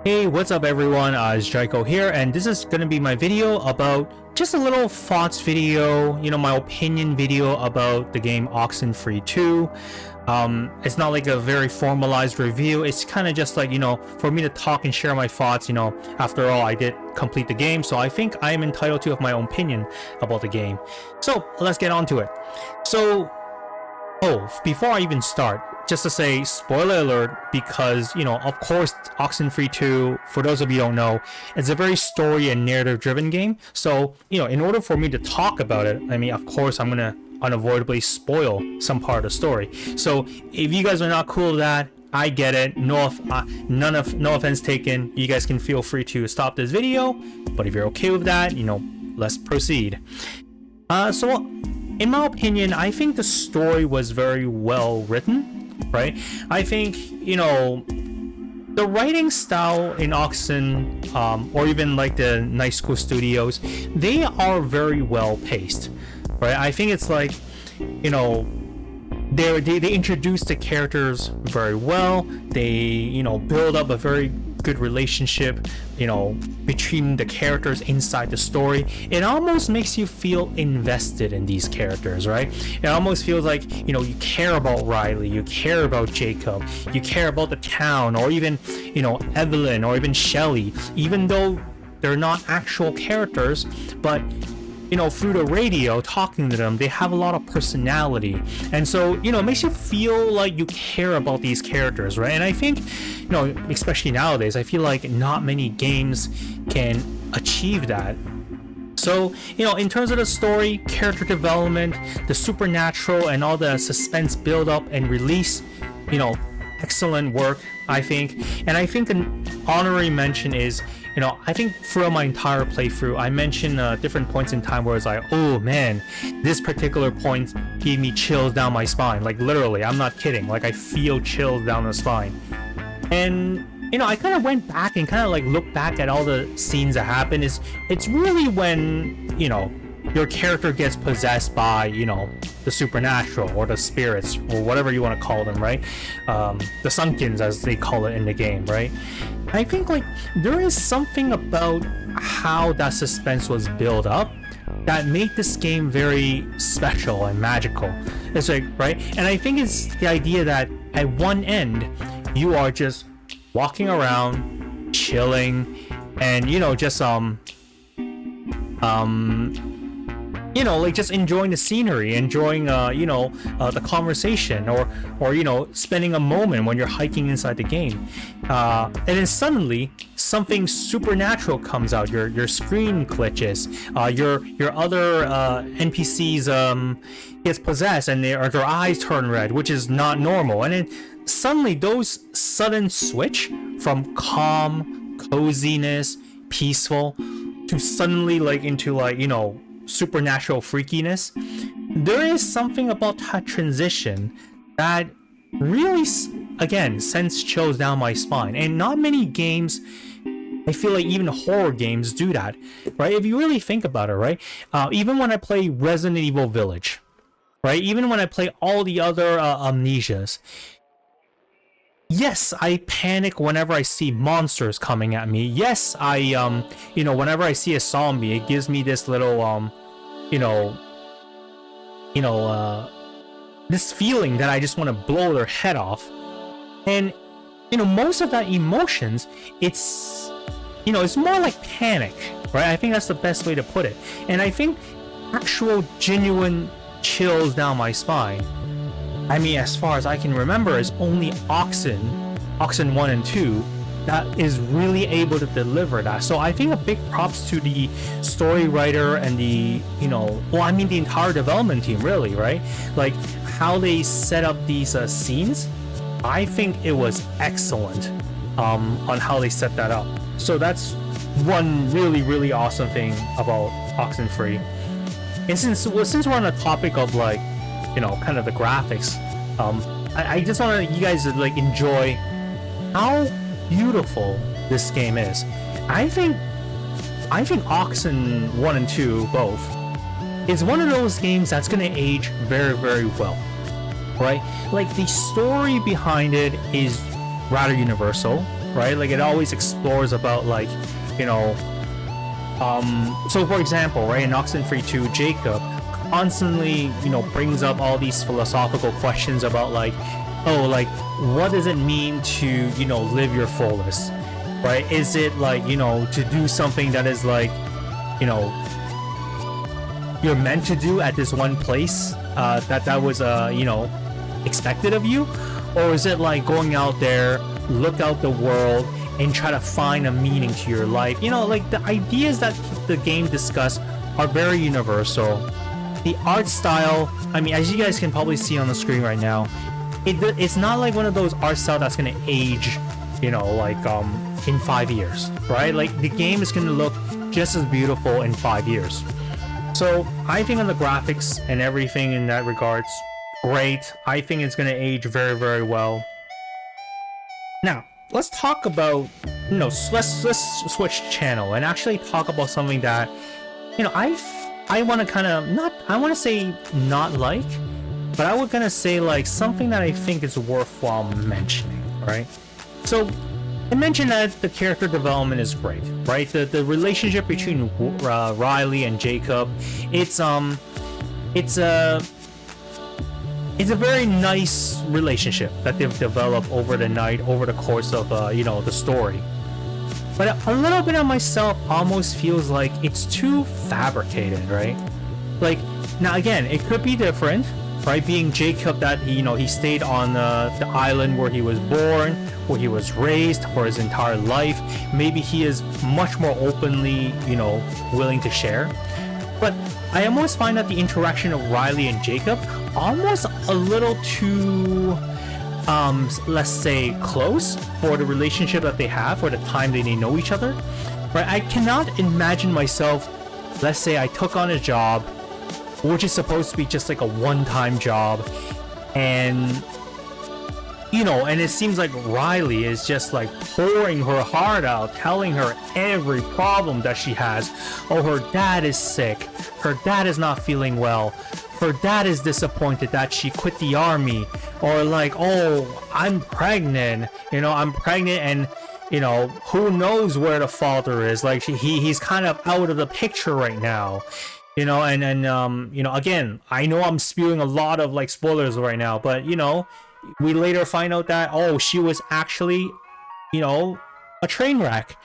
Hey, what's up everyone? It's Jaiko here, and this is gonna be my video about just a little thoughts video, my opinion video about the game Oxenfree 2. It's not like a very formalized review. It's kind of just like, for me to talk and share my thoughts. After all, I did complete the game, so I think I am entitled to have my own opinion about the game. So let's get on to it. Before I even start, just to say, spoiler alert, because, of course, Oxenfree 2, for those of you who don't know, it's a very story and narrative-driven game. So, in order for me to talk about it, of course, I'm gonna unavoidably spoil some part of the story. So, if you guys are not cool with that, I get it. No offense taken. You guys can feel free to stop this video. But if you're okay with that, let's proceed. In my opinion, I think the story was very well written, right? I think, the writing style in Oxen, or even like the Night School Studios, they are very well paced, right? I think it's like, they introduce the characters very well. They, build up a very good relationship, between the characters inside the story. It almost makes you feel invested in these characters, right? It almost feels like, you care about Riley, you care about Jacob, you care about the town, or even, Evelyn, or even Shelly, even though they're not actual characters, but through the radio, talking to them, they have a lot of personality. And so, it makes you feel like you care about these characters, right? And I think, especially nowadays, I feel like not many games can achieve that. So, in terms of the story, character development, the supernatural, and all the suspense build up and release, excellent work, I think. And I think an honorary mention is, I think throughout my entire playthrough, I mentioned different points in time where it's like, oh man, this particular point gave me chills down my spine. Like literally, I'm not kidding. Like I feel chills down the spine. And I kind of went back and kind of like looked back at all the scenes that happened. It's really when your character gets possessed by the supernatural or the spirits or whatever you want to call them, right? The Sunkins, as they call it in the game, right? I think like there is something about how that suspense was built up that made this game very special and magical. It's like, right? And I think it's the idea that at one end you are just walking around, chilling, and just like just enjoying the scenery, enjoying the conversation, or spending a moment when you're hiking inside the game, and then suddenly something supernatural comes out. Your screen glitches, your other NPCs gets possessed, and their eyes turn red, which is not normal. And then suddenly those sudden switch from calm, coziness, peaceful, to suddenly like into like supernatural freakiness. There is something about that transition that really, again, sends chills down my spine. And not many games, I feel like even horror games do that, right? If you really think about it, right? Even when I play Resident Evil Village, right? Even when I play all the other Amnesias, yes, I panic whenever I see monsters coming at me. Yes, I whenever I see a zombie, it gives me this little this feeling that I just want to blow their head off. And most of that emotions, it's more like panic, right? I think that's the best way to put it. And I think actual genuine chills down my spine, as far as I can remember, is only Oxen 1 and 2 that is really able to deliver that. So I think a big props to the story writer and the the entire development team, really, right? Like how they set up these scenes. I think it was excellent on how they set that up. So that's one really awesome thing about Oxenfree. And since we're on the topic of like kind of the graphics, I just want you guys to like enjoy how beautiful this game is. I think Oxen 1 and 2 both is one of those games that's gonna age very well, right? Like the story behind it is rather universal. right? Like it always explores about like, you know, so for example, right, in Oxenfree 2, Jacob constantly, you know, brings up all these philosophical questions about like, oh, like what does it mean to, you know, live your fullest, right? Is it like, you know, to do something that is like, you know, you're meant to do at this one place, that was you know, expected of you, or is it like going out there, look out the world and try to find a meaning to your life? You know, like the ideas that the game discuss are very universal. The art style, I mean, as you guys can probably see on the screen right now, it's not like one of those art style that's gonna age, you know, like in 5 years, right? Like the game is gonna look just as beautiful in 5 years. So I think on the graphics and everything in that regards, great. I think it's gonna age very, very well. Now let's talk about, you know, let's switch channel and actually talk about something that, you know, I want to kind of not, I want to say not like, but I was gonna say like something that I think is worthwhile mentioning, right? So I mentioned that the character development is great, right? The relationship between Riley and Jacob, it's a very nice relationship that they've developed over the course of you know, the story. But a little bit of myself almost feels like it's too fabricated, right? Like, now again, it could be different, right? Being Jacob, that he, you know, he stayed on the island where he was born, where he was raised for his entire life. Maybe he is much more openly, you know, willing to share. But I almost find that the interaction of Riley and Jacob almost a little too, let's say, close for the relationship that they have, for the time they know each other, right? I cannot imagine myself, let's say I took on a job which is supposed to be just like a one-time job, and you know, and it seems like Riley is just like pouring her heart out, telling her every problem that she has. Oh, her dad is sick, her dad is not feeling well, her dad is disappointed that she quit the army, or like, oh, I'm pregnant, you know, and you know, who knows where the father is, like he's kind of out of the picture right now, you know. And you know, again, I know I'm spewing a lot of like spoilers right now, but you know, we later find out that, oh, she was actually, you know, a train wreck,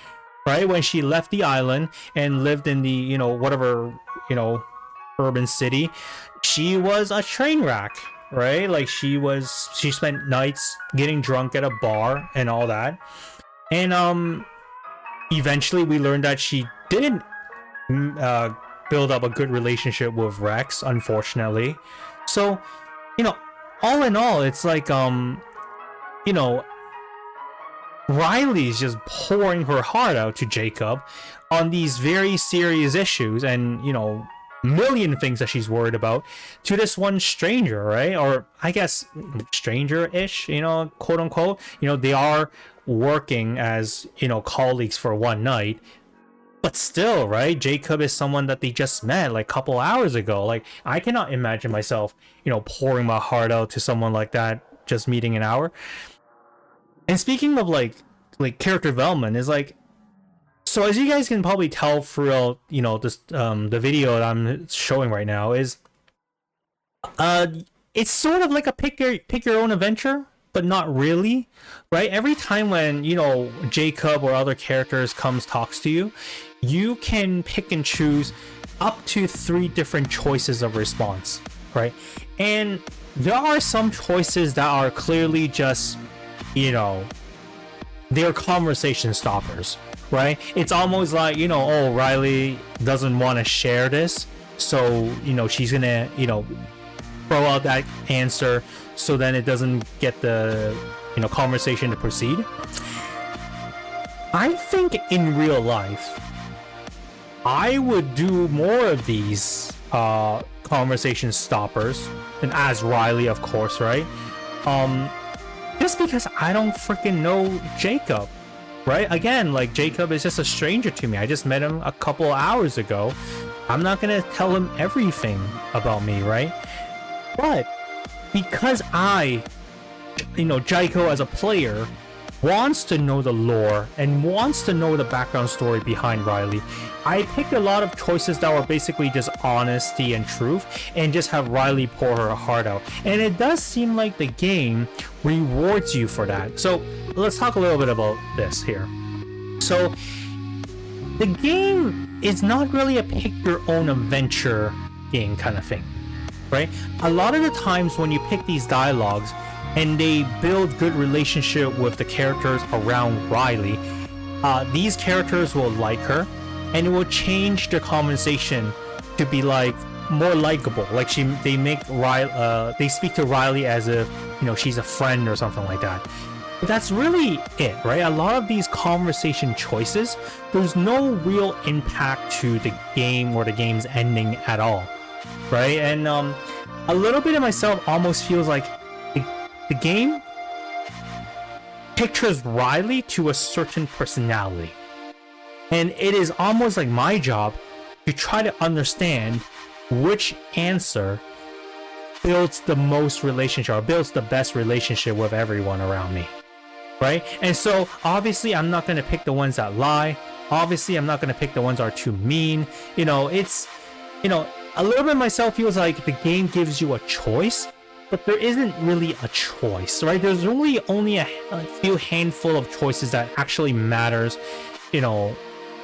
right? When she left the island and lived in the, you know, whatever, you know, urban city, she was a train wreck, right? Like she spent nights getting drunk at a bar and all that. And eventually we learned that she didn't build up a good relationship with Rex, unfortunately. So, you know, all in all, it's like, you know, Riley's just pouring her heart out to Jacob on these very serious issues and, you know, million things that she's worried about, to this one stranger, right? Or I guess stranger-ish, you know, quote unquote. You know, they are working as, you know, colleagues for one night, but still, right? Jacob is someone that they just met like a couple hours ago. Like, I cannot imagine myself, you know, pouring my heart out to someone like that just meeting an hour. And speaking of like character development, is like, so as you guys can probably tell throughout, you know, this the video that I'm showing right now, is it's sort of like a pick your own adventure, but not really, right? Every time when, you know, Jacob or other characters talks to you, you can pick and choose up to 3 different choices of response, right? And there are some choices that are clearly just, you know, they're conversation stoppers, right? It's almost like, you know, oh, Riley doesn't want to share this, so, you know, she's gonna, you know, throw out that answer so then it doesn't get the, you know, conversation to proceed. I think in real life, I would do more of these conversation stoppers, and as Riley, of course, right? Just because I don't freaking know Jacob, right? Again, like, Jacob is just a stranger to me. I just met him a couple hours ago. I'm not gonna tell him everything about me, right? But because I, you know, Jaiko as a player, wants to know the lore and wants to know the background story behind Riley. I picked a lot of choices that were basically just honesty and truth, and just have Riley pour her heart out. And it does seem like the game rewards you for that. So let's talk a little bit about this here. So the game is not really a pick your own adventure game kind of thing, right? A lot of the times when you pick these dialogues and they build good relationship with the characters around Riley, these characters will like her, and it will change the conversation to be like more likable. Like they make Riley, they speak to Riley as if, you know, she's a friend or something like that. But that's really it, right? A lot of these conversation choices, there's no real impact to the game or the game's ending at all, right? And a little bit of myself almost feels like the game pictures Riley to a certain personality. And it is almost like my job to try to understand which answer builds the most relationship, or builds the best relationship with everyone around me, right? And so obviously I'm not going to pick the ones that lie. Obviously I'm not going to pick the ones that are too mean. You know, it's, you know, a little bit myself feels like the game gives you a choice, but there isn't really a choice, right? There's really only a few handful of choices that actually matters, you know,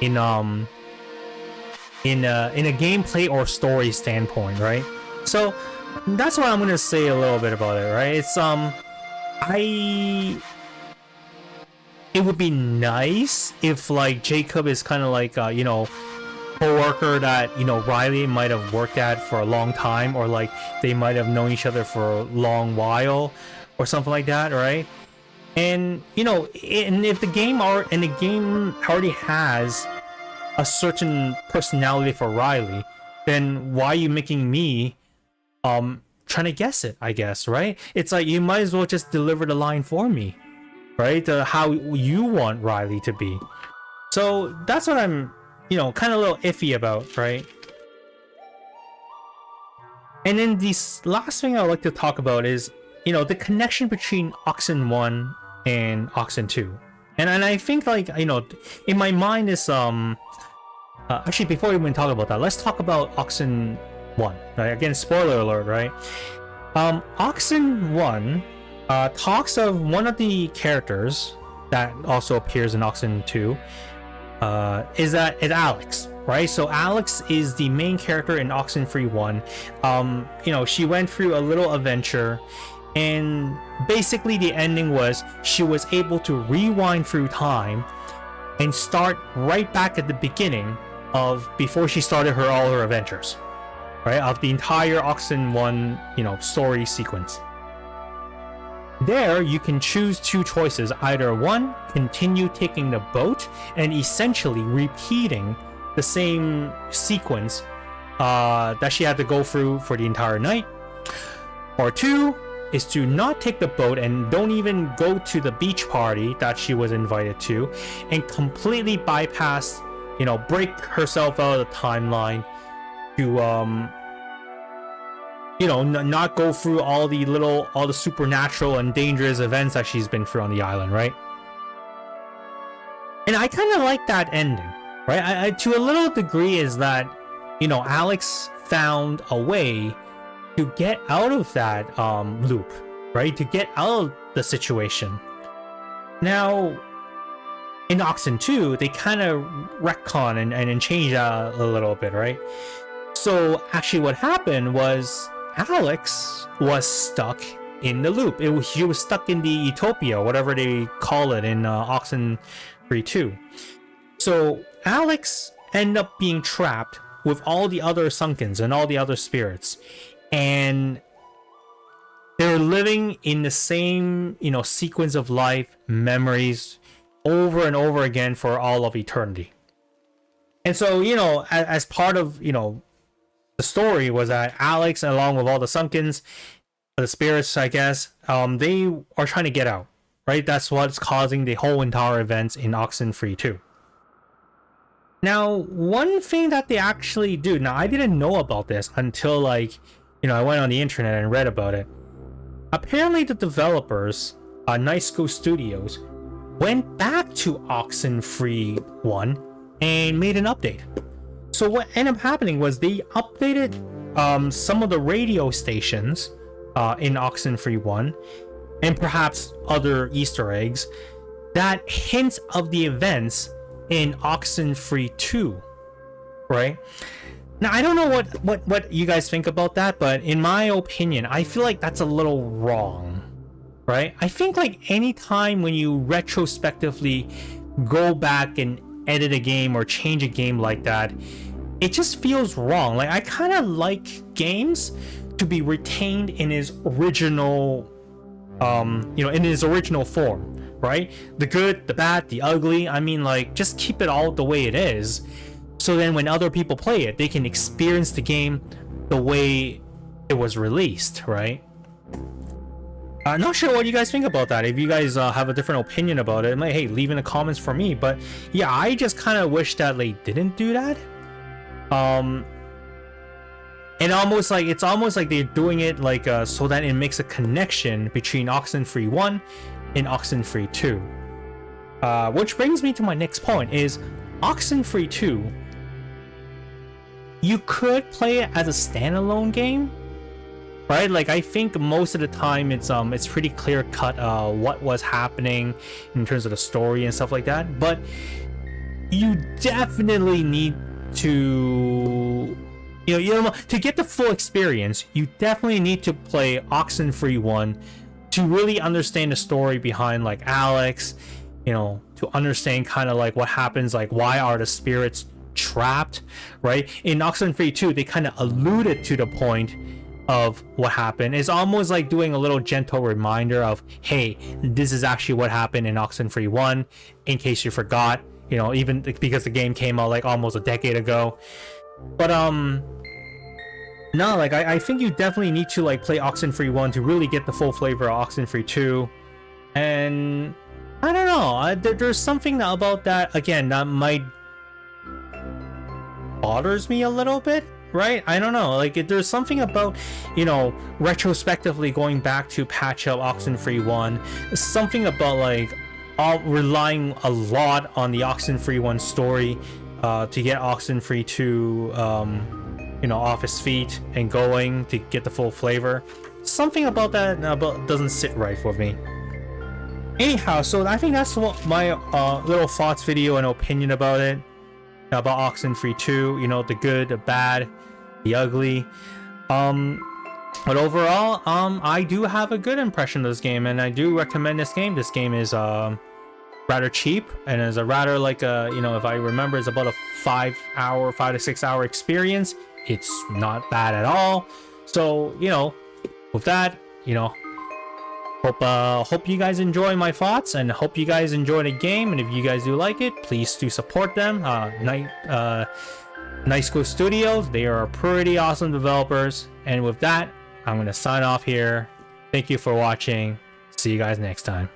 in a gameplay or story standpoint, right? So that's what I'm gonna say a little bit about it, right? It's it would be nice if like Jacob is kind of like you know, co-worker that, you know, Riley might have worked at for a long time, or like they might have known each other for a long while or something like that, right? And you know, and if the game already has a certain personality for Riley, then why are you making me trying to guess it, I guess, right? It's like you might as well just deliver the line for me, right? How you want Riley to be. So that's what I'm, you know, kind of a little iffy about, right? And then the last thing I'd like to talk about is, you know, the connection between Oxen 1 and Oxen 2. And I think, like, you know, in my mind is actually, before we even talk about that, let's talk about Oxen 1, right? Again, spoiler alert, right? Oxen 1 talks of one of the characters that also appears in Oxen 2 is Alex, right? So Alex is the main character in Oxenfree 1. You know, she went through a little adventure, and basically the ending was she was able to rewind through time and start right back at the beginning of before she started all her adventures, right? Of the entire Oxen 1, you know, story sequence. There, you can choose two choices. Either one, continue taking the boat and essentially repeating the same sequence that she had to go through for the entire night. Or two, is to not take the boat and don't even go to the beach party that she was invited to, and completely bypass, you know, break herself out of the timeline to you know, not go through all the supernatural and dangerous events that she's been through on the island, right? And I kind of like that ending, right? I to a little degree is that, you know, Alex found a way to get out of that loop, right? To get out of the situation. Now, in Oxen 2, they kind of retcon and change that a little bit, right? So actually what happened was Alex was stuck in the loop. She was stuck in the Utopia, whatever they call it in Oxenfree 2. So Alex ended up being trapped with all the other Sunkens and all the other spirits, and they're living in the same, you know, sequence of life, memories, over and over again for all of eternity. And so, you know, as part of, you know, the story was that Alex, along with all the Sunkens, the spirits, I guess, they are trying to get out, right? That's what's causing the whole entire events in Oxenfree 2. Now, one thing that they actually do, now I didn't know about this until, like, you know, I went on the internet and read about it. Apparently the developers, Night School Studios, went back to Oxenfree 1 and made an update. So what ended up happening was they updated some of the radio stations in Oxenfree 1 and perhaps other Easter eggs that hints of the events in Oxenfree 2, right? Now, I don't know what you guys think about that, but in my opinion, I feel like that's a little wrong, right? I think like anytime when you retrospectively go back and edit a game or change a game like that, it just feels wrong. Like, I kind of like games to be retained in its original, in its original form, right? The good, the bad, the ugly. I mean, like, just keep it all the way it is. So then when other people play it, they can experience the game the way it was released, right? I'm not sure what you guys think about that. If you guys have a different opinion about it, like, hey, leave in the comments for me. But yeah, I just kind of wish that they didn't do that. And it's almost like they're doing it like so that it makes a connection between Oxenfree 1 and Oxenfree 2. Which brings me to my next point is Oxenfree 2. You could play it as a standalone game, right? Like, I think most of the time it's pretty clear cut what was happening in terms of the story and stuff like that. But you definitely need to to get the full experience. You definitely need to play Oxenfree 1 to really understand the story behind like Alex, to understand kind of like what happens, like why are the spirits trapped, right? In Oxenfree 2, they kind of alluded to the point of what happened. It's almost like doing a little gentle reminder of, hey, this is actually what happened in Oxenfree 1, in case you forgot, even because the game came out like almost a decade ago. But no, like I think you definitely need to like play Oxenfree 1 to really get the full flavor of Oxenfree 2. And I don't know, there's something about that, again, that might bothers me a little bit, right? I don't know, like there's something about retrospectively going back to patch up Oxenfree 1, something about like relying a lot on the Oxenfree 1 story to get Oxenfree 2 off his feet and going to get the full flavor. Something about that doesn't sit right with me. Anyhow, so I think that's what my little thoughts video and opinion about it, about Oxenfree 2, the good, the bad, the ugly. But overall, I do have a good impression of this game, and I do recommend this game. This game is rather cheap, and is a rather like if I remember, it's about a 5 to 6 hour experience. It's not bad at all. So with that, hope you guys enjoy my thoughts, and hope you guys enjoy the game. And if you guys do like it, please do support them. Night School Studios, they are pretty awesome developers. And with that, I'm gonna sign off here. Thank you for watching. See you guys next time.